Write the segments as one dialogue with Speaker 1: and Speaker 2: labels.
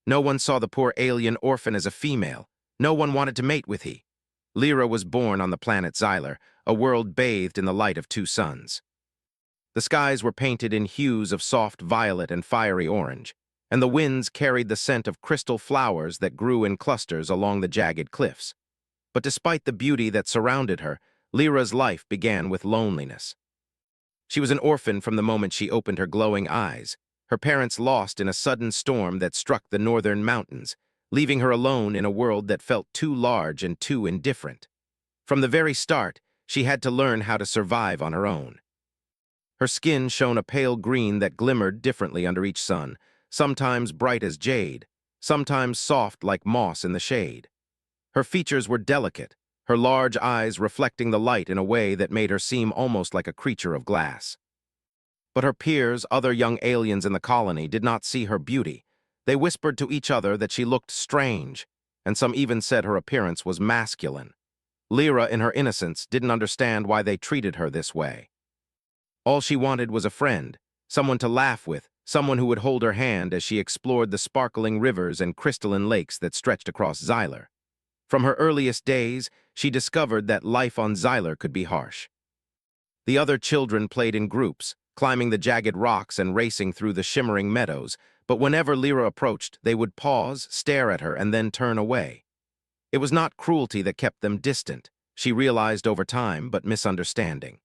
Speaker 1: No one saw the poor alien orphan as a female. No one wanted to mate with he. Lyra was born on the planet Xylar, a world bathed in the light of two suns. The skies were painted in hues of soft violet and fiery orange, and the winds carried the scent of crystal flowers that grew in clusters along the jagged cliffs. But despite the beauty that surrounded her, Lyra's life began with loneliness. She was an orphan from the moment she opened her glowing eyes, her parents lost in a sudden storm that struck the northern mountains, leaving her alone in a world that felt too large and too indifferent. From the very start, she had to learn how to survive on her own. Her skin shone a pale green that glimmered differently under each sun, sometimes bright as jade, sometimes soft like moss in the shade. Her features were delicate, her large eyes reflecting the light in a way that made her seem almost like a creature of glass. But her peers, other young aliens in the colony, did not see her beauty. They whispered to each other that she looked strange, and some even said her appearance was masculine. Lyra, in her innocence, didn't understand why they treated her this way. All she wanted was a friend, someone to laugh with, someone who would hold her hand as she explored the sparkling rivers and crystalline lakes that stretched across Xylar. From her earliest days, she discovered that life on Xylar could be harsh. The other children played in groups, climbing the jagged rocks and racing through the shimmering meadows, but whenever Lyra approached, they would pause, stare at her, and then turn away. It was not cruelty that kept them distant, she realized over time, but misunderstanding.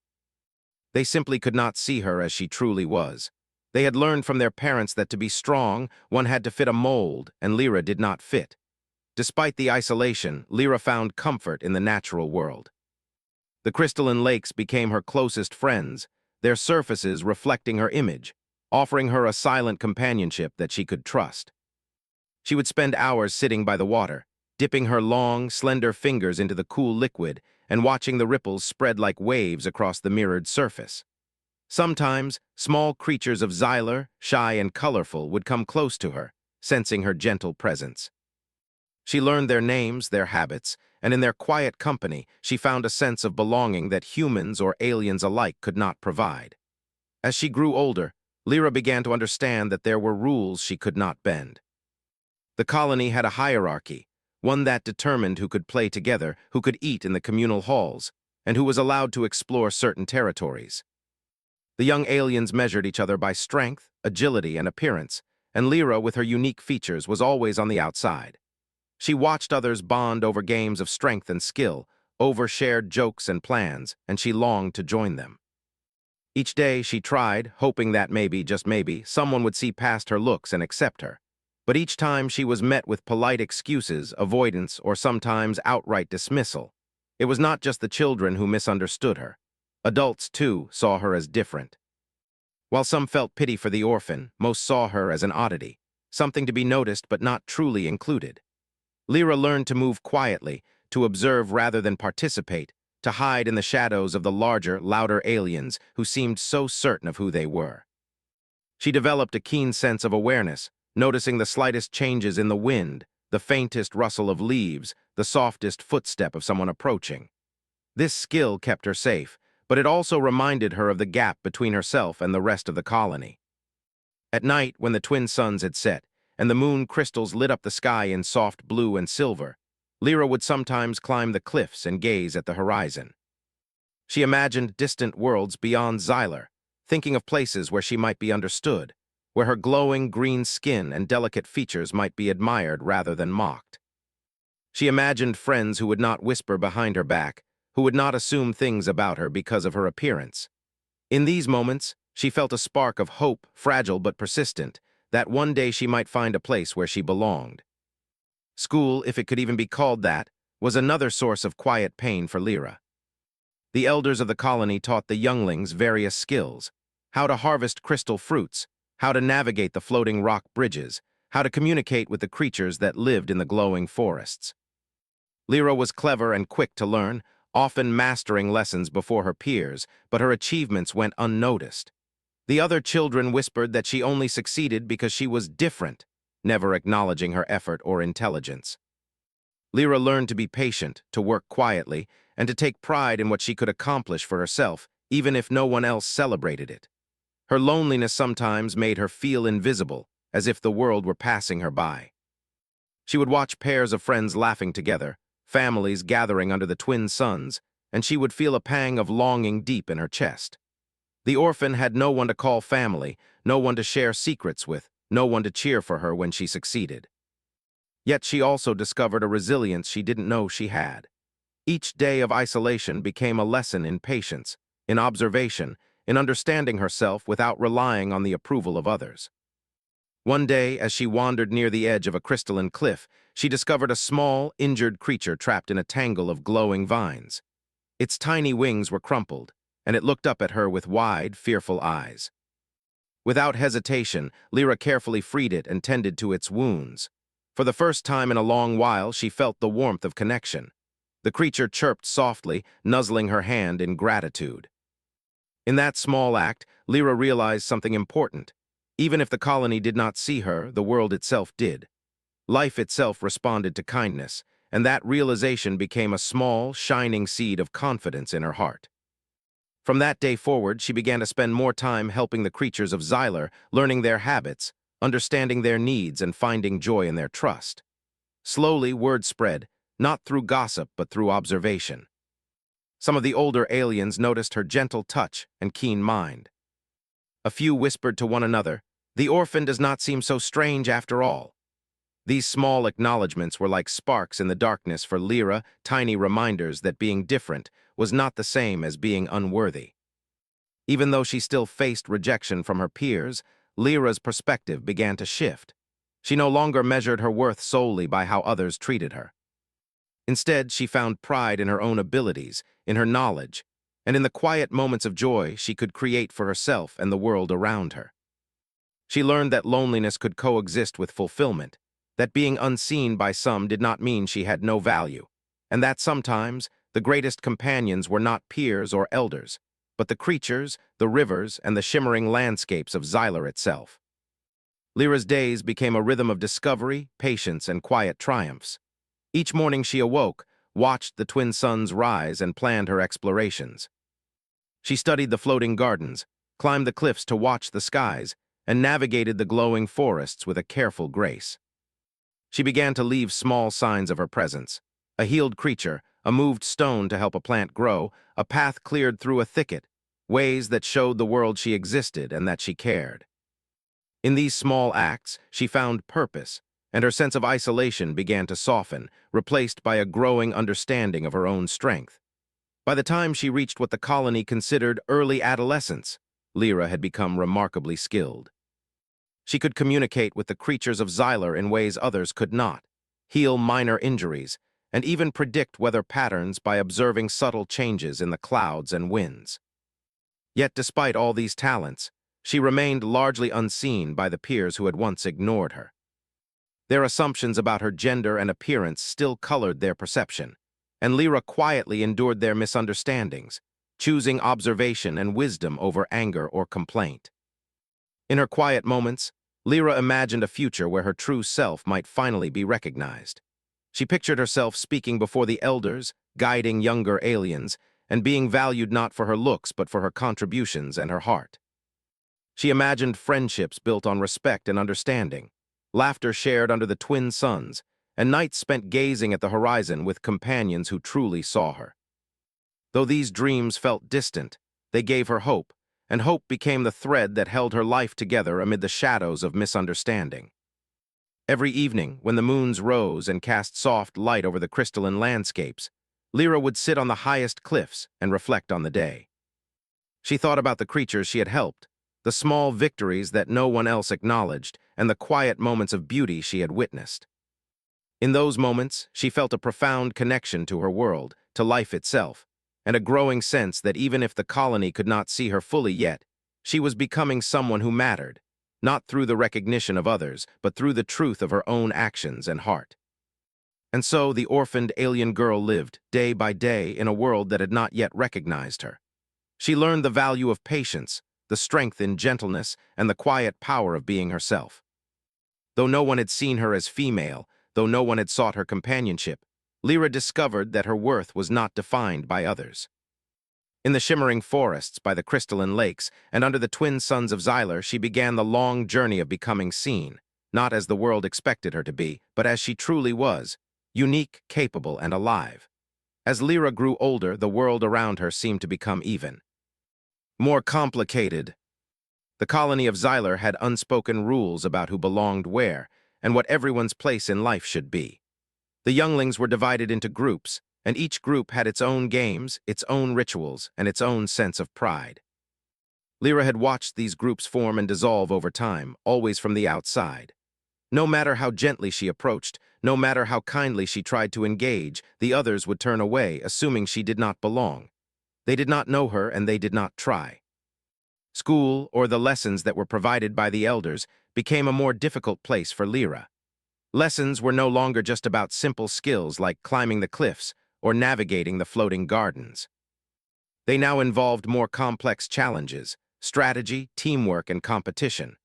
Speaker 1: They simply could not see her as she truly was. They had learned from their parents that to be strong, one had to fit a mold, and Lyra did not fit. Despite the isolation, Lyra found comfort in the natural world. The crystalline lakes became her closest friends, their surfaces reflecting her image, offering her a silent companionship that she could trust. She would spend hours sitting by the water, dipping her long, slender fingers into the cool liquid and watching the ripples spread like waves across the mirrored surface. Sometimes, small creatures of Xylar, shy and colorful, would come close to her, sensing her gentle presence. She learned their names, their habits, and in their quiet company, she found a sense of belonging that humans or aliens alike could not provide. As she grew older, Lyra began to understand that there were rules she could not bend. The colony had a hierarchy, one that determined who could play together, who could eat in the communal halls, and who was allowed to explore certain territories. The young aliens measured each other by strength, agility, and appearance, and Lyra, with her unique features, was always on the outside. She watched others bond over games of strength and skill, over shared jokes and plans, and she longed to join them. Each day she tried, hoping that maybe, just maybe, someone would see past her looks and accept her. But each time she was met with polite excuses, avoidance, or sometimes outright dismissal. It was not just the children who misunderstood her. Adults, too, saw her as different. While some felt pity for the orphan, most saw her as an oddity, something to be noticed but not truly included. Lyra learned to move quietly, to observe rather than participate, to hide in the shadows of the larger, louder aliens who seemed so certain of who they were. She developed a keen sense of awareness, noticing the slightest changes in the wind, the faintest rustle of leaves, the softest footstep of someone approaching. This skill kept her safe, but it also reminded her of the gap between herself and the rest of the colony. At night, when the twin suns had set, and the moon crystals lit up the sky in soft blue and silver, Lyra would sometimes climb the cliffs and gaze at the horizon. She imagined distant worlds beyond Xylar, thinking of places where she might be understood, where her glowing green skin and delicate features might be admired rather than mocked. She imagined friends who would not whisper behind her back, who would not assume things about her because of her appearance. In these moments, she felt a spark of hope, fragile but persistent, that one day she might find a place where she belonged. School, if it could even be called that, was another source of quiet pain for Lyra. The elders of the colony taught the younglings various skills: how to harvest crystal fruits, how to navigate the floating rock bridges, how to communicate with the creatures that lived in the glowing forests. Lyra was clever and quick to learn, often mastering lessons before her peers, but her achievements went unnoticed. The other children whispered that she only succeeded because she was different, never acknowledging her effort or intelligence. Lyra learned to be patient, to work quietly, and to take pride in what she could accomplish for herself, even if no one else celebrated it. Her loneliness sometimes made her feel invisible, as if the world were passing her by. She would watch pairs of friends laughing together, families gathering under the twin suns, and she would feel a pang of longing deep in her chest. The orphan had no one to call family, no one to share secrets with, no one to cheer for her when she succeeded. Yet she also discovered a resilience she didn't know she had. Each day of isolation became a lesson in patience, in observation, in understanding herself without relying on the approval of others. One day, as she wandered near the edge of a crystalline cliff, she discovered a small, injured creature trapped in a tangle of glowing vines. Its tiny wings were crumpled, and it looked up at her with wide, fearful eyes. Without hesitation, Lyra carefully freed it and tended to its wounds. For the first time in a long while, she felt the warmth of connection. The creature chirped softly, nuzzling her hand in gratitude. In that small act, Lyra realized something important. Even if the colony did not see her, the world itself did. Life itself responded to kindness, and that realization became a small, shining seed of confidence in her heart. From that day forward, she began to spend more time helping the creatures of Xylar, learning their habits, understanding their needs, and finding joy in their trust. Slowly, word spread, not through gossip but through observation. Some of the older aliens noticed her gentle touch and keen mind. A few whispered to one another, "The orphan does not seem so strange after all." These small acknowledgments were like sparks in the darkness for Lyra, tiny reminders that being different was not the same as being unworthy. Even though she still faced rejection from her peers, Lyra's perspective began to shift. She no longer measured her worth solely by how others treated her. Instead, she found pride in her own abilities, in her knowledge, and in the quiet moments of joy she could create for herself and the world around her. She learned that loneliness could coexist with fulfillment, that being unseen by some did not mean she had no value, and that sometimes the greatest companions were not peers or elders, but the creatures, the rivers, and the shimmering landscapes of Xylar itself. Lyra's days became a rhythm of discovery, patience, and quiet triumphs. Each morning she awoke, watched the twin suns rise, and planned her explorations. She studied the floating gardens, climbed the cliffs to watch the skies, and navigated the glowing forests with a careful grace. She began to leave small signs of her presence: a healed creature, a moved stone to help a plant grow, a path cleared through a thicket, ways that showed the world she existed and that she cared. In these small acts, she found purpose, and her sense of isolation began to soften, replaced by a growing understanding of her own strength. By the time she reached what the colony considered early adolescence, Lyra had become remarkably skilled. She could communicate with the creatures of Xylar in ways others could not, heal minor injuries, and even predict weather patterns by observing subtle changes in the clouds and winds. Yet despite all these talents, she remained largely unseen by the peers who had once ignored her. Their assumptions about her gender and appearance still colored their perception, and Lyra quietly endured their misunderstandings, choosing observation and wisdom over anger or complaint. In her quiet moments, Lyra imagined a future where her true self might finally be recognized. She pictured herself speaking before the elders, guiding younger aliens, and being valued not for her looks but for her contributions and her heart. She imagined friendships built on respect and understanding, laughter shared under the twin suns, and nights spent gazing at the horizon with companions who truly saw her. Though these dreams felt distant, they gave her hope, and hope became the thread that held her life together amid the shadows of misunderstanding. Every evening, when the moons rose and cast soft light over the crystalline landscapes, Lyra would sit on the highest cliffs and reflect on the day. She thought about the creatures she had helped, the small victories that no one else acknowledged, and the quiet moments of beauty she had witnessed. In those moments, she felt a profound connection to her world, to life itself, and a growing sense that even if the colony could not see her fully yet, she was becoming someone who mattered, not through the recognition of others, but through the truth of her own actions and heart. And so the orphaned alien girl lived, day by day, in a world that had not yet recognized her. She learned the value of patience, the strength in gentleness, and the quiet power of being herself. Though no one had seen her as female, though no one had sought her companionship, Lyra discovered that her worth was not defined by others. In the shimmering forests, by the crystalline lakes, and under the twin suns of Xylar, she began the long journey of becoming seen. not as the world expected her to be, but as she truly was, unique, capable, and alive. As Lyra grew older, the world around her seemed to become even more complicated. The colony of Xyler had unspoken rules about who belonged where and what everyone's place in life should be. The younglings were divided into groups, and each group had its own games, its own rituals, and its own sense of pride. Lyra had watched these groups form and dissolve over time, always from the outside. No matter how gently she approached, no matter how kindly she tried to engage, the others would turn away, assuming she did not belong. They did not know her, and they did not try. School, or the lessons that were provided by the elders, became a more difficult place for Lyra. Lessons were no longer just about simple skills like climbing the cliffs or navigating the floating gardens. They now involved more complex challenges, strategy, teamwork, and competition.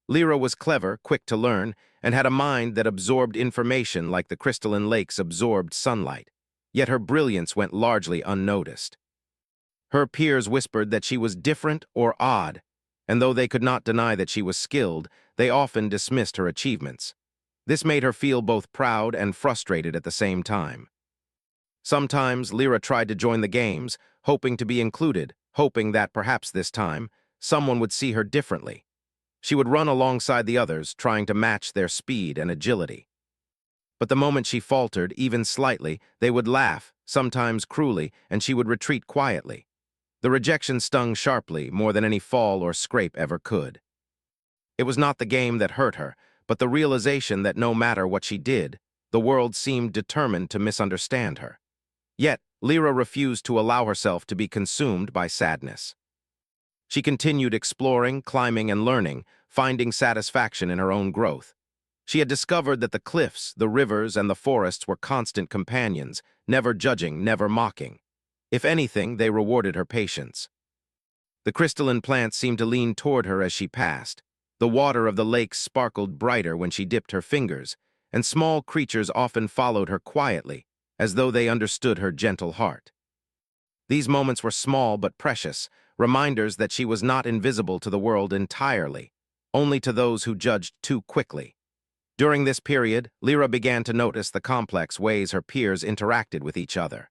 Speaker 1: Lyra was clever, quick to learn, and had a mind that absorbed information like the crystalline lakes absorbed sunlight. Yet her brilliance went largely unnoticed. Her peers whispered that she was different or odd, and though they could not deny that she was skilled, they often dismissed her achievements. This made her feel both proud and frustrated at the same time. Sometimes Lyra tried to join the games, hoping to be included, hoping that perhaps this time, someone would see her differently. She would run alongside the others, trying to match their speed and agility. But the moment she faltered, even slightly, they would laugh, sometimes cruelly, and she would retreat quietly. The rejection stung sharply, more than any fall or scrape ever could. It was not the game that hurt her, but the realization that no matter what she did, the world seemed determined to misunderstand her. Yet, Lyra refused to allow herself to be consumed by sadness. She continued exploring, climbing, and learning, finding satisfaction in her own growth. She had discovered that the cliffs, the rivers, and the forests were constant companions, never judging, never mocking. If anything, they rewarded her patience. The crystalline plants seemed to lean toward her as she passed. The water of the lakes sparkled brighter when she dipped her fingers, and small creatures often followed her quietly, as though they understood her gentle heart. These moments were small but precious, reminders that she was not invisible to the world entirely, only to those who judged too quickly. During this period, Lyra began to notice the complex ways her peers interacted with each other.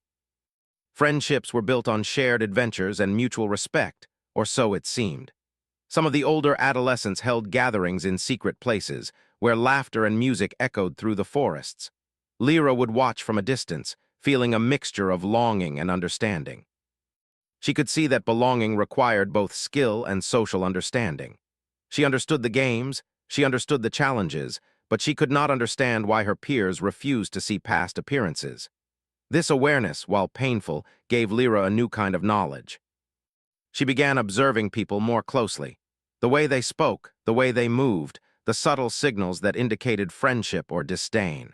Speaker 1: Friendships were built on shared adventures and mutual respect, or so it seemed. Some of the older adolescents held gatherings in secret places, where laughter and music echoed through the forests. Lyra would watch from a distance, feeling a mixture of longing and understanding. She could see that belonging required both skill and social understanding. She understood the games, she understood the challenges, but she could not understand why her peers refused to see past appearances. This awareness, while painful, gave Lyra a new kind of knowledge. She began observing people more closely. The way they spoke, the way they moved, the subtle signals that indicated friendship or disdain.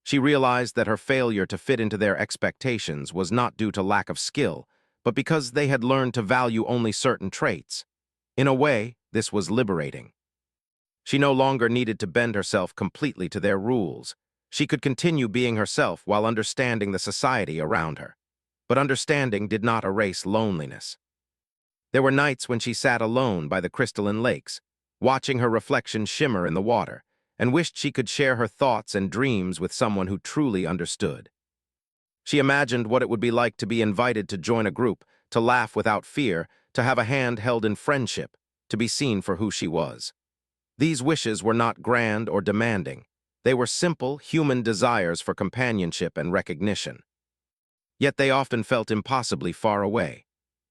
Speaker 1: She realized that her failure to fit into their expectations was not due to lack of skill, but because they had learned to value only certain traits. In a way, this was liberating. She no longer needed to bend herself completely to their rules. She could continue being herself while understanding the society around her. But understanding did not erase loneliness. There were nights when she sat alone by the crystalline lakes, watching her reflection shimmer in the water, and wished she could share her thoughts and dreams with someone who truly understood. She imagined what it would be like to be invited to join a group, to laugh without fear, to have a hand held in friendship, to be seen for who she was. These wishes were not grand or demanding. They were simple, human desires for companionship and recognition. Yet they often felt impossibly far away.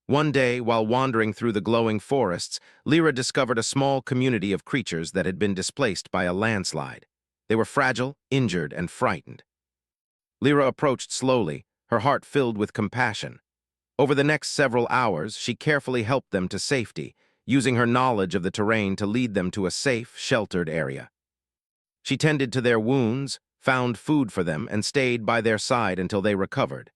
Speaker 1: One day, while wandering through the glowing forests, Lyra discovered a small community of creatures that had been displaced by a landslide. They were fragile, injured, and frightened. Lyra approached slowly, her heart filled with compassion. Over the next several hours, she carefully helped them to safety, using her knowledge of the terrain to lead them to a safe, sheltered area. She tended to their wounds, found food for them, and stayed by their side until they recovered.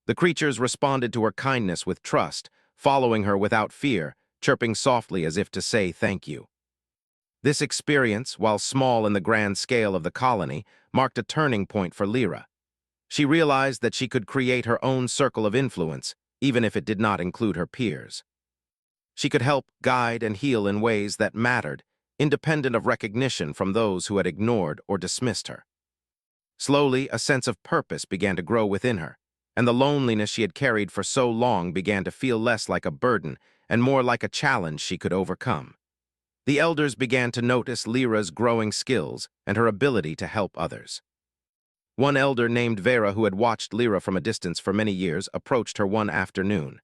Speaker 1: The creatures responded to her kindness with trust, following her without fear, chirping softly as if to say thank you. This experience, while small in the grand scale of the colony, marked a turning point for Lyra. She realized that she could create her own circle of influence, even if it did not include her peers. She could help, guide, and heal in ways that mattered, independent of recognition from those who had ignored or dismissed her. Slowly, a sense of purpose began to grow within her, and the loneliness she had carried for so long began to feel less like a burden and more like a challenge she could overcome. The elders began to notice Lyra's growing skills and her ability to help others. One elder named Vera, who had watched Lyra from a distance for many years, approached her one afternoon.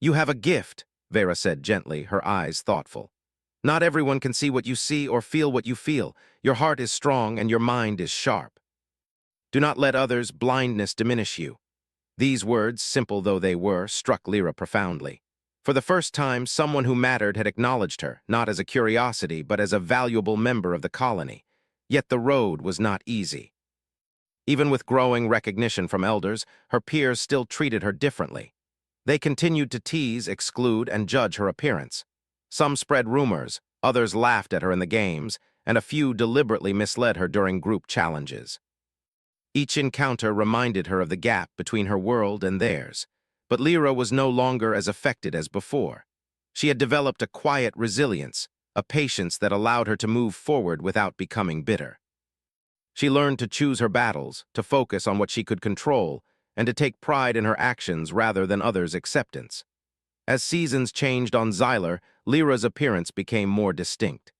Speaker 1: "You have a gift," Vera said gently, her eyes thoughtful. "Not everyone can see what you see or feel what you feel. Your heart is strong and your mind is sharp. Do not let others' blindness diminish you." These words, simple though they were, struck Lyra profoundly. For the first time, someone who mattered had acknowledged her, not as a curiosity, but as a valuable member of the colony. Yet the road was not easy. Even with growing recognition from elders, her peers still treated her differently. They continued to tease, exclude, and judge her appearance. Some spread rumors, others laughed at her in the games, and a few deliberately misled her during group challenges. Each encounter reminded her of the gap between her world and theirs. But Lyra was no longer as affected as before. She had developed a quiet resilience, a patience that allowed her to move forward without becoming bitter. She learned to choose her battles, to focus on what she could control, and to take pride in her actions rather than others' acceptance. As seasons changed on Xylar, Lyra's appearance became more distinct.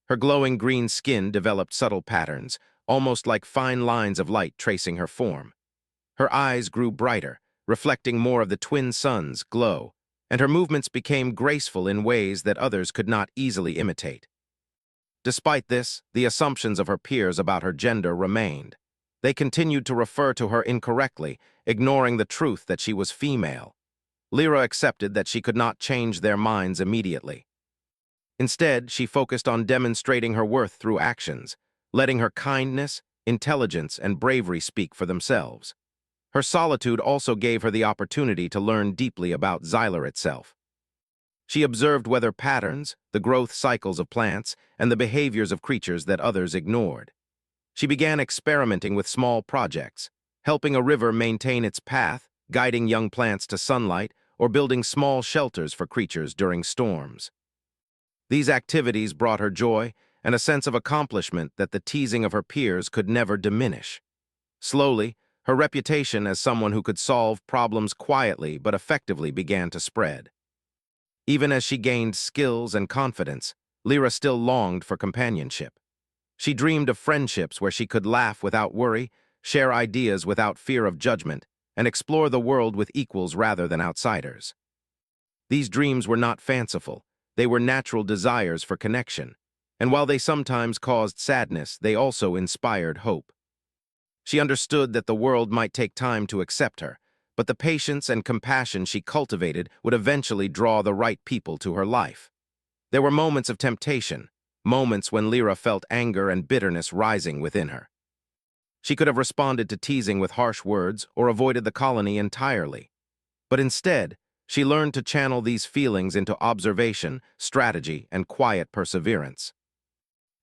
Speaker 1: Her glowing green skin developed subtle patterns, almost like fine lines of light tracing her form. Her eyes grew brighter, reflecting more of the twin sun's glow, and her movements became graceful in ways that others could not easily imitate. Despite this, the assumptions of her peers about her gender remained. They continued to refer to her incorrectly, ignoring the truth that she was female. Lyra accepted that she could not change their minds immediately. Instead, she focused on demonstrating her worth through actions, letting her kindness, intelligence, and bravery speak for themselves. Her solitude also gave her the opportunity to learn deeply about Xylar itself. She observed weather patterns, the growth cycles of plants, and the behaviors of creatures that others ignored. She began experimenting with small projects, helping a river maintain its path, guiding young plants to sunlight, or building small shelters for creatures during storms. These activities brought her joy and a sense of accomplishment that the teasing of her peers could never diminish. Slowly, her reputation as someone who could solve problems quietly but effectively began to spread. Even as she gained skills and confidence, Lyra still longed for companionship. She dreamed of friendships where she could laugh without worry, share ideas without fear of judgment, and explore the world with equals rather than outsiders. These dreams were not fanciful, they were natural desires for connection, and while they sometimes caused sadness, they also inspired hope. She understood that the world might take time to accept her, but the patience and compassion she cultivated would eventually draw the right people to her life. There were moments of temptation, moments when Lyra felt anger and bitterness rising within her. She could have responded to teasing with harsh words or avoided the colony entirely. But instead, she learned to channel these feelings into observation, strategy, and quiet perseverance.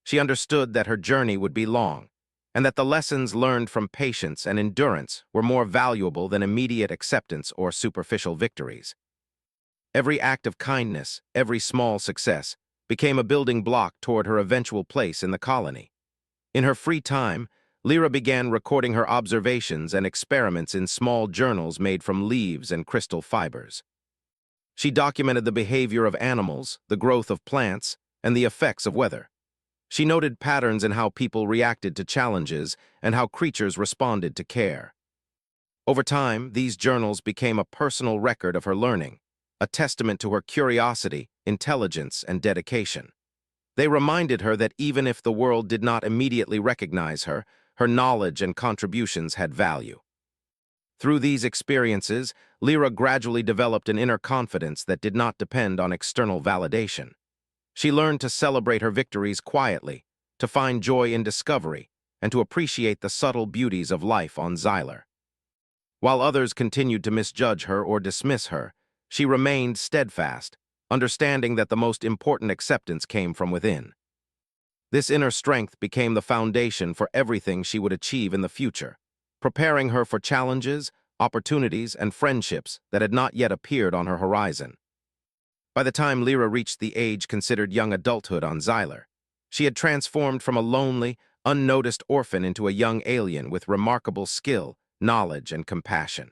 Speaker 1: She understood that her journey would be long, and that the lessons learned from patience and endurance were more valuable than immediate acceptance or superficial victories. Every act of kindness, every small success, became a building block toward her eventual place in the colony. In her free time, Lyra began recording her observations and experiments in small journals made from leaves and crystal fibers. She documented the behavior of animals, the growth of plants, and the effects of weather. She noted patterns in how people reacted to challenges and how creatures responded to care. Over time, these journals became a personal record of her learning, a testament to her curiosity, intelligence, and dedication. They reminded her that even if the world did not immediately recognize her, her knowledge and contributions had value. Through these experiences, Lyra gradually developed an inner confidence that did not depend on external validation. She learned to celebrate her victories quietly, to find joy in discovery, and to appreciate the subtle beauties of life on Xylar. While others continued to misjudge her or dismiss her, she remained steadfast, understanding that the most important acceptance came from within. This inner strength became the foundation for everything she would achieve in the future, preparing her for challenges, opportunities, and friendships that had not yet appeared on her horizon. By the time Lyra reached the age considered young adulthood on Xylar, She had transformed from a lonely, unnoticed orphan into a young alien with remarkable skill, knowledge, and compassion.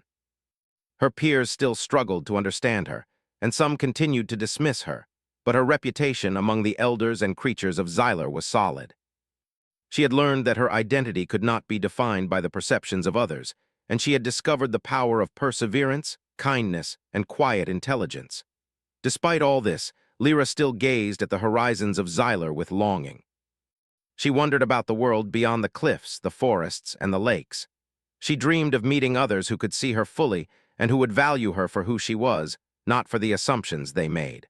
Speaker 1: Her peers still struggled to understand her, and some continued to dismiss her, but her reputation among the elders and creatures of Xylar was solid. She had learned that her identity could not be defined by the perceptions of others, and she had discovered the power of perseverance, kindness, and quiet intelligence. Despite all this, Lyra still gazed at the horizons of Xylar with longing. She wondered about the world beyond the cliffs, the forests, and the lakes. She dreamed of meeting others who could see her fully and who would value her for who she was, not for the assumptions they made.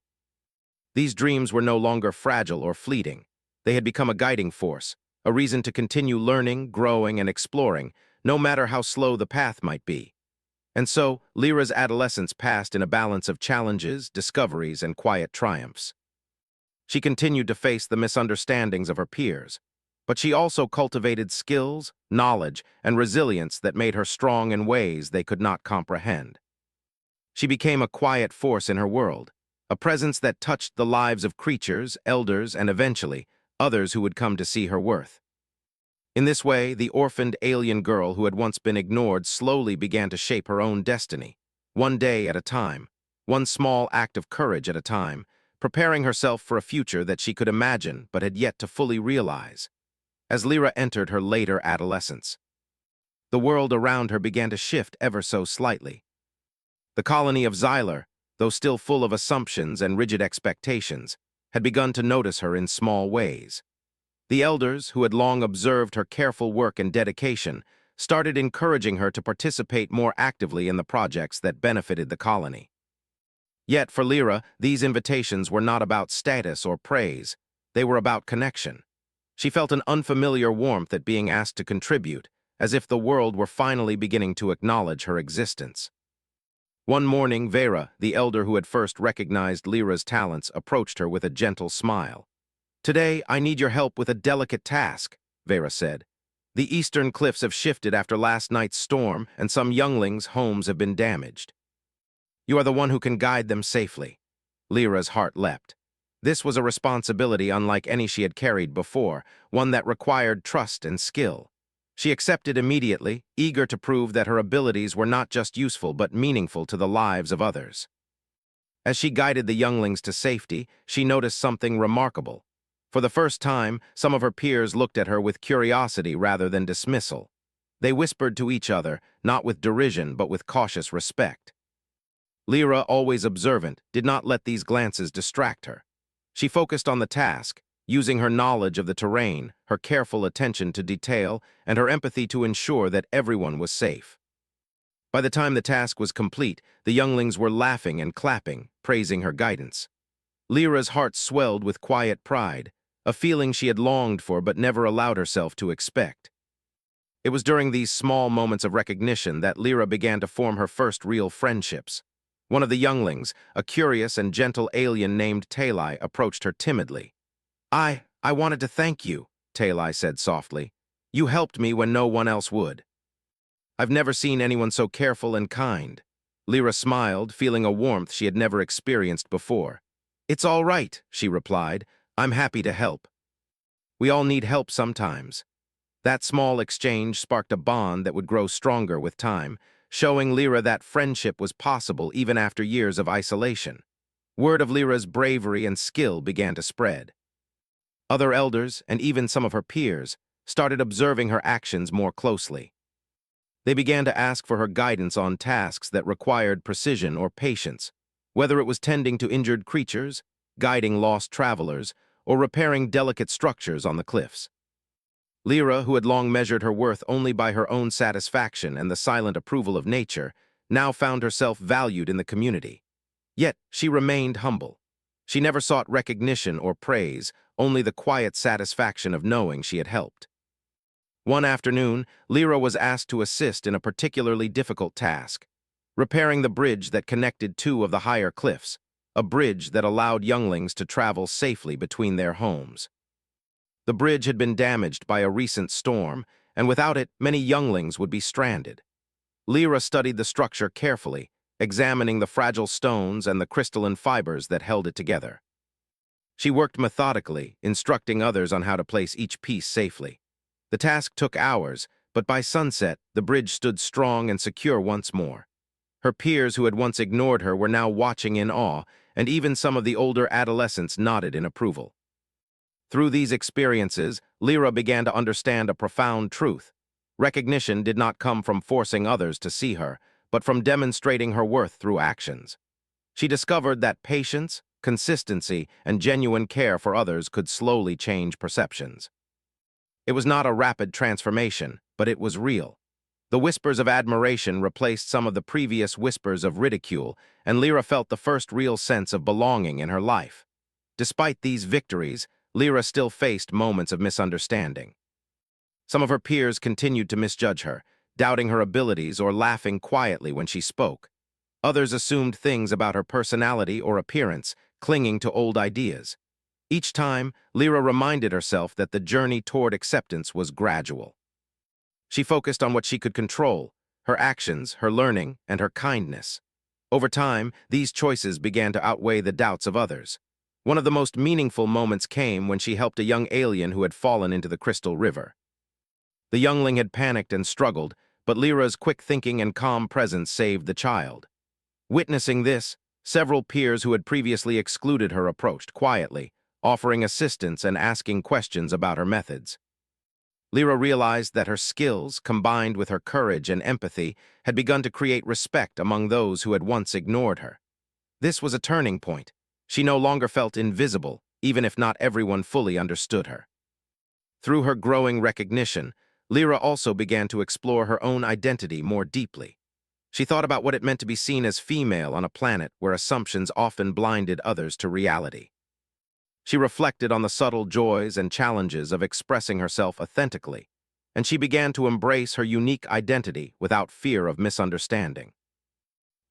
Speaker 1: These dreams were no longer fragile or fleeting. They had become a guiding force, a reason to continue learning, growing, and exploring, no matter how slow the path might be. And so, Lyra's adolescence passed in a balance of challenges, discoveries, and quiet triumphs. She continued to face the misunderstandings of her peers, but she also cultivated skills, knowledge, and resilience that made her strong in ways they could not comprehend. She became a quiet force in her world, a presence that touched the lives of creatures, elders, and eventually, others who would come to see her worth. In this way, the orphaned alien girl who had once been ignored slowly began to shape her own destiny, one day at a time, one small act of courage at a time, preparing herself for a future that she could imagine but had yet to fully realize. As Lyra entered her later adolescence, the world around her began to shift ever so slightly. The colony of Xylar, though still full of assumptions and rigid expectations, had begun to notice her in small ways. The elders, who had long observed her careful work and dedication, started encouraging her to participate more actively in the projects that benefited the colony. Yet for Lyra, these invitations were not about status or praise. They were about connection. She felt an unfamiliar warmth at being asked to contribute, as if the world were finally beginning to acknowledge her existence. One morning, Vera, the elder who had first recognized Lyra's talents, approached her with a gentle smile. "Today, I need your help with a delicate task," Vera said. "The eastern cliffs have shifted after last night's storm, and some younglings' homes have been damaged. You are the one who can guide them safely." Lyra's heart leapt. This was a responsibility unlike any she had carried before, one that required trust and skill. She accepted immediately, eager to prove that her abilities were not just useful but meaningful to the lives of others. As she guided the younglings to safety, she noticed something remarkable. For the first time, some of her peers looked at her with curiosity rather than dismissal. They whispered to each other, not with derision but with cautious respect. Lyra, always observant, did not let these glances distract her. She focused on the task, using her knowledge of the terrain, her careful attention to detail, and her empathy to ensure that everyone was safe. By the time the task was complete, the younglings were laughing and clapping, praising her guidance. Lyra's heart swelled with quiet pride, a feeling she had longed for but never allowed herself to expect. It was during these small moments of recognition that Lyra began to form her first real friendships. One of the younglings, a curious and gentle alien named Talai, approached her timidly. I wanted to thank you," Talai said softly. "You helped me when no one else would." "I've never seen anyone so careful and kind." Lyra smiled, feeling a warmth she had never experienced before. "It's all right," she replied. "I'm happy to help. We all need help sometimes." That small exchange sparked a bond that would grow stronger with time, showing Lyra that friendship was possible even after years of isolation. Word of Lyra's bravery and skill began to spread. Other elders, and even some of her peers, started observing her actions more closely. They began to ask for her guidance on tasks that required precision or patience, whether it was tending to injured creatures, guiding lost travelers, or repairing delicate structures on the cliffs. Lyra, who had long measured her worth only by her own satisfaction and the silent approval of nature, now found herself valued in the community. Yet she remained humble. She never sought recognition or praise, only the quiet satisfaction of knowing she had helped. One afternoon, Lyra was asked to assist in a particularly difficult task, repairing the bridge that connected two of the higher cliffs, a bridge that allowed younglings to travel safely between their homes. The bridge had been damaged by a recent storm, and without it, many younglings would be stranded. Lyra studied the structure carefully, examining the fragile stones and the crystalline fibers that held it together. She worked methodically, instructing others on how to place each piece safely. The task took hours, but by sunset, the bridge stood strong and secure once more. Her peers who had once ignored her were now watching in awe, and even some of the older adolescents nodded in approval. Through these experiences, Lyra began to understand a profound truth. Recognition did not come from forcing others to see her, but from demonstrating her worth through actions. She discovered that patience, consistency, and genuine care for others could slowly change perceptions. It was not a rapid transformation, but it was real. The whispers of admiration replaced some of the previous whispers of ridicule, and Lyra felt the first real sense of belonging in her life. Despite these victories, Lyra still faced moments of misunderstanding. Some of her peers continued to misjudge her, doubting her abilities or laughing quietly when she spoke. Others assumed things about her personality or appearance, clinging to old ideas. Each time, Lyra reminded herself that the journey toward acceptance was gradual. She focused on what she could control: her actions, her learning, and her kindness. Over time, these choices began to outweigh the doubts of others. One of the most meaningful moments came when she helped a young alien who had fallen into the Crystal River. The youngling had panicked and struggled, but Lyra's quick thinking and calm presence saved the child. Witnessing this, several peers who had previously excluded her approached quietly, offering assistance and asking questions about her methods. Lyra realized that her skills, combined with her courage and empathy, had begun to create respect among those who had once ignored her. This was a turning point. She no longer felt invisible, even if not everyone fully understood her. Through her growing recognition, Lyra also began to explore her own identity more deeply. She thought about what it meant to be seen as female on a planet where assumptions often blinded others to reality. She reflected on the subtle joys and challenges of expressing herself authentically, and she began to embrace her unique identity without fear of misunderstanding.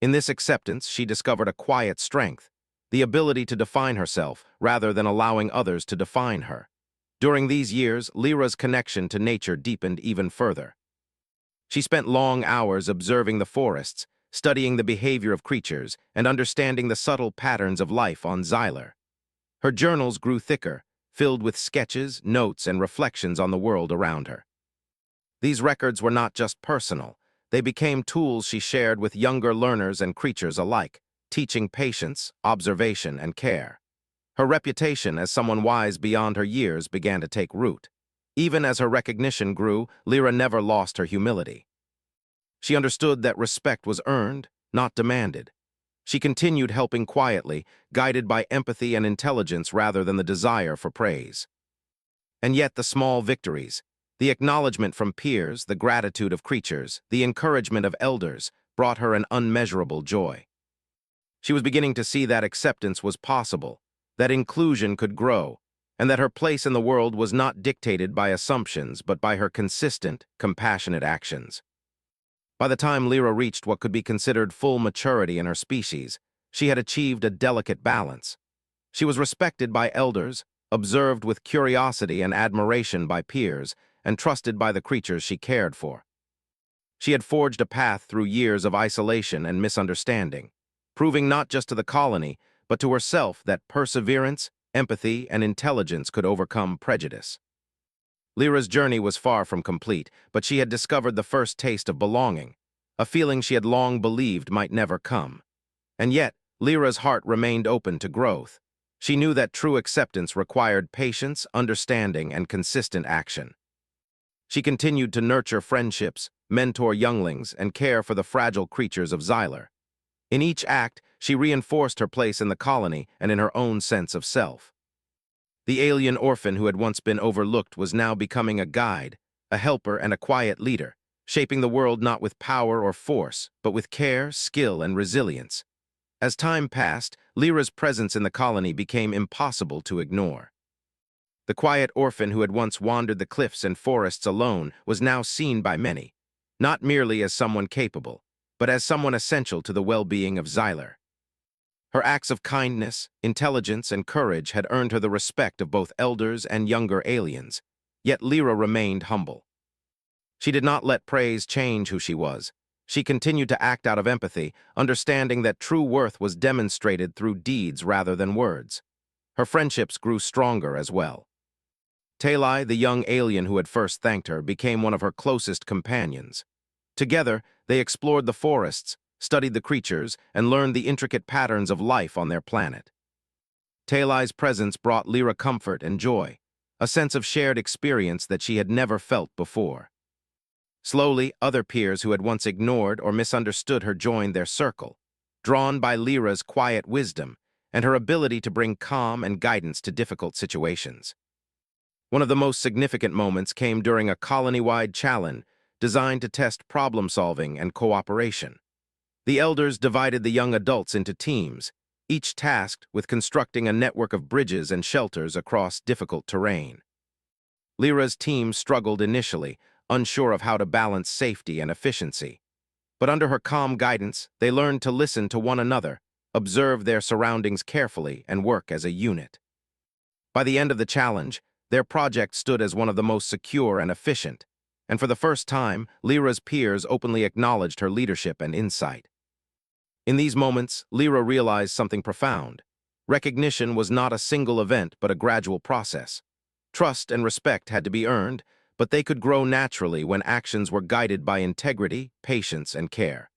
Speaker 1: In this acceptance, she discovered a quiet strength, the ability to define herself rather than allowing others to define her. During these years, Lyra's connection to nature deepened even further. She spent long hours observing the forests, studying the behavior of creatures, and understanding the subtle patterns of life on Xylar. Her journals grew thicker, filled with sketches, notes, and reflections on the world around her. These records were not just personal. They became tools she shared with younger learners and creatures alike, teaching patience, observation, and care. Her reputation as someone wise beyond her years began to take root. Even as her recognition grew, Lyra never lost her humility. She understood that respect was earned, not demanded. She continued helping quietly, guided by empathy and intelligence rather than the desire for praise. And yet the small victories, the acknowledgement from peers, the gratitude of creatures, the encouragement of elders, brought her an unmeasurable joy. She was beginning to see that acceptance was possible, that inclusion could grow, and that her place in the world was not dictated by assumptions but by her consistent, compassionate actions. By the time Lyra reached what could be considered full maturity in her species, she had achieved a delicate balance. She was respected by elders, observed with curiosity and admiration by peers, and trusted by the creatures she cared for. She had forged a path through years of isolation and misunderstanding, proving not just to the colony, but to herself that perseverance, empathy, and intelligence could overcome prejudice. Lyra's journey was far from complete, but she had discovered the first taste of belonging, a feeling she had long believed might never come. And yet, Lyra's heart remained open to growth. She knew that true acceptance required patience, understanding, and consistent action. She continued to nurture friendships, mentor younglings, and care for the fragile creatures of Xylar. In each act, she reinforced her place in the colony and in her own sense of self. The alien orphan who had once been overlooked was now becoming a guide, a helper, and a quiet leader, shaping the world not with power or force, but with care, skill, and resilience. As time passed, Lyra's presence in the colony became impossible to ignore. The quiet orphan who had once wandered the cliffs and forests alone was now seen by many, not merely as someone capable, but as someone essential to the well-being of Xylar. Her acts of kindness, intelligence, and courage had earned her the respect of both elders and younger aliens, yet Lyra remained humble. She did not let praise change who she was. She continued to act out of empathy, understanding that true worth was demonstrated through deeds rather than words. Her friendships grew stronger as well. Talai, the young alien who had first thanked her, became one of her closest companions. Together, they explored the forests, studied the creatures, and learned the intricate patterns of life on their planet. Talai's presence brought Lyra comfort and joy, a sense of shared experience that she had never felt before. Slowly, other peers who had once ignored or misunderstood her joined their circle, drawn by Lyra's quiet wisdom and her ability to bring calm and guidance to difficult situations. One of the most significant moments came during a colony-wide challenge designed to test problem-solving and cooperation. The elders divided the young adults into teams, each tasked with constructing a network of bridges and shelters across difficult terrain. Lyra's team struggled initially, unsure of how to balance safety and efficiency. But under her calm guidance, they learned to listen to one another, observe their surroundings carefully, and work as a unit. By the end of the challenge, their project stood as one of the most secure and efficient, and for the first time, Lyra's peers openly acknowledged her leadership and insight. In these moments, Lyra realized something profound. Recognition was not a single event, but a gradual process. Trust and respect had to be earned, but they could grow naturally when actions were guided by integrity, patience, and care.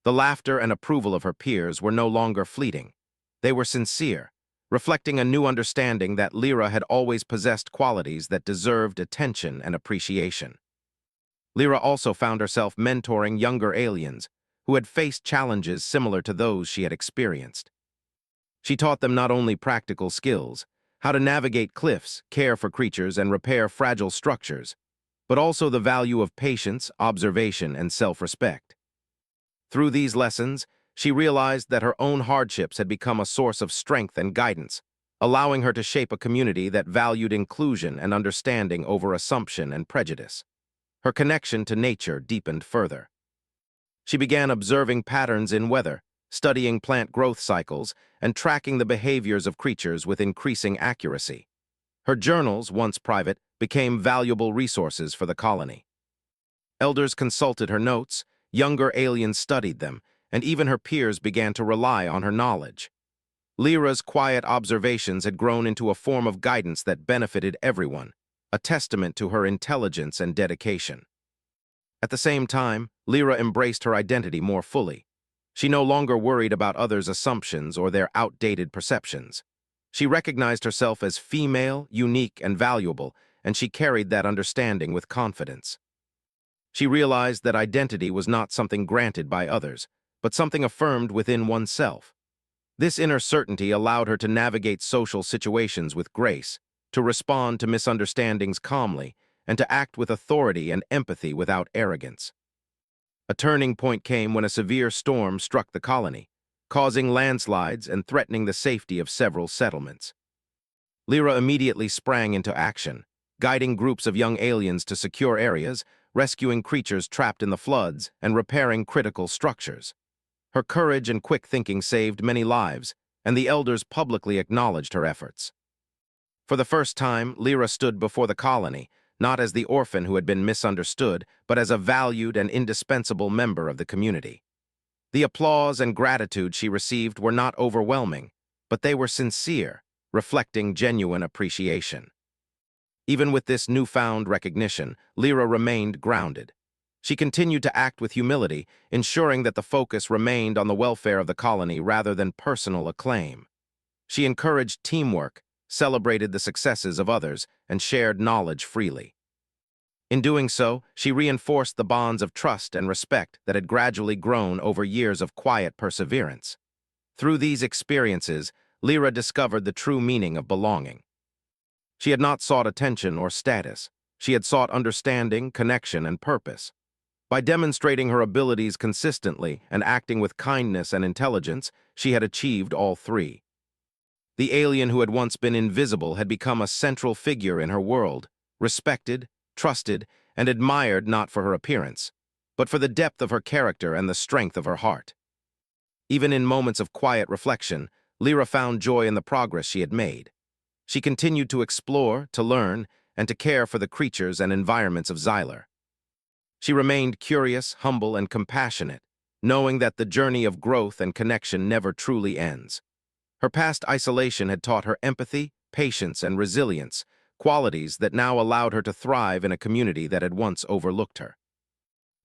Speaker 1: The laughter and approval of her peers were no longer fleeting. They were sincere, reflecting a new understanding that Lyra had always possessed qualities that deserved attention and appreciation. Lyra also found herself mentoring younger aliens who had faced challenges similar to those she had experienced. She taught them not only practical skills, how to navigate cliffs, care for creatures, and repair fragile structures, but also the value of patience, observation, and self-respect. Through these lessons, she realized that her own hardships had become a source of strength and guidance, allowing her to shape a community that valued inclusion and understanding over assumption and prejudice. Her connection to nature deepened further. She began observing patterns in weather, studying plant growth cycles, and tracking the behaviors of creatures with increasing accuracy. Her journals, once private, became valuable resources for the colony. Elders consulted her notes, younger aliens studied them, and even her peers began to rely on her knowledge. Lyra's quiet observations had grown into a form of guidance that benefited everyone, a testament to her intelligence and dedication. At the same time, Lyra embraced her identity more fully. She no longer worried about others' assumptions or their outdated perceptions. She recognized herself as female, unique, and valuable, and she carried that understanding with confidence. She realized that identity was not something granted by others, but something affirmed within oneself. This inner certainty allowed her to navigate social situations with grace, to respond to misunderstandings calmly, and to act with authority and empathy without arrogance. A turning point came when a severe storm struck the colony, causing landslides and threatening the safety of several settlements. Lyra immediately sprang into action, guiding groups of young aliens to secure areas, rescuing creatures trapped in the floods, and repairing critical structures. Her courage and quick thinking saved many lives, and the elders publicly acknowledged her efforts. For the first time, Lyra stood before the colony, not as the orphan who had been misunderstood, but as a valued and indispensable member of the community. The applause and gratitude she received were not overwhelming, but they were sincere, reflecting genuine appreciation. Even with this newfound recognition, Lyra remained grounded. She continued to act with humility, ensuring that the focus remained on the welfare of the colony rather than personal acclaim. She encouraged teamwork, celebrated the successes of others, and shared knowledge freely. In doing so, she reinforced the bonds of trust and respect that had gradually grown over years of quiet perseverance. Through these experiences, Lyra discovered the true meaning of belonging. She had not sought attention or status. She had sought understanding, connection, and purpose. By demonstrating her abilities consistently and acting with kindness and intelligence, she had achieved all three. The alien who had once been invisible had become a central figure in her world, respected, trusted, and admired not for her appearance, but for the depth of her character and the strength of her heart. Even in moments of quiet reflection, Lyra found joy in the progress she had made. She continued to explore, to learn, and to care for the creatures and environments of Xylar. She remained curious, humble, and compassionate, knowing that the journey of growth and connection never truly ends. Her past isolation had taught her empathy, patience, and resilience, qualities that now allowed her to thrive in a community that had once overlooked her.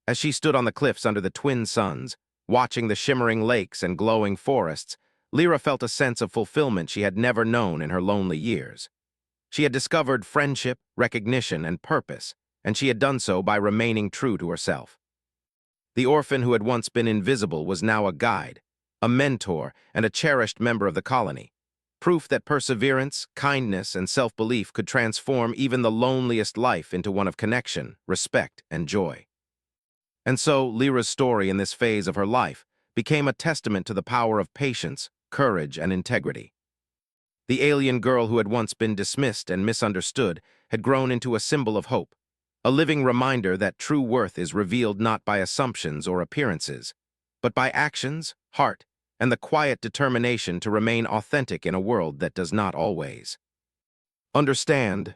Speaker 1: As she stood on the cliffs under the twin suns, watching the shimmering lakes and glowing forests, Lyra felt a sense of fulfillment she had never known in her lonely years. She had discovered friendship, recognition, and purpose, and she had done so by remaining true to herself. The orphan who had once been invisible was now a guide, a mentor, and a cherished member of the colony, proof that perseverance, kindness, and self-belief could transform even the loneliest life into one of connection, respect, and joy. And so, Lyra's story in this phase of her life became a testament to the power of patience, courage, and integrity. The alien girl who had once been dismissed and misunderstood had grown into a symbol of hope, a living reminder that true worth is revealed not by assumptions or appearances, but by actions, heart, and the quiet determination to remain authentic in a world that does not always understand.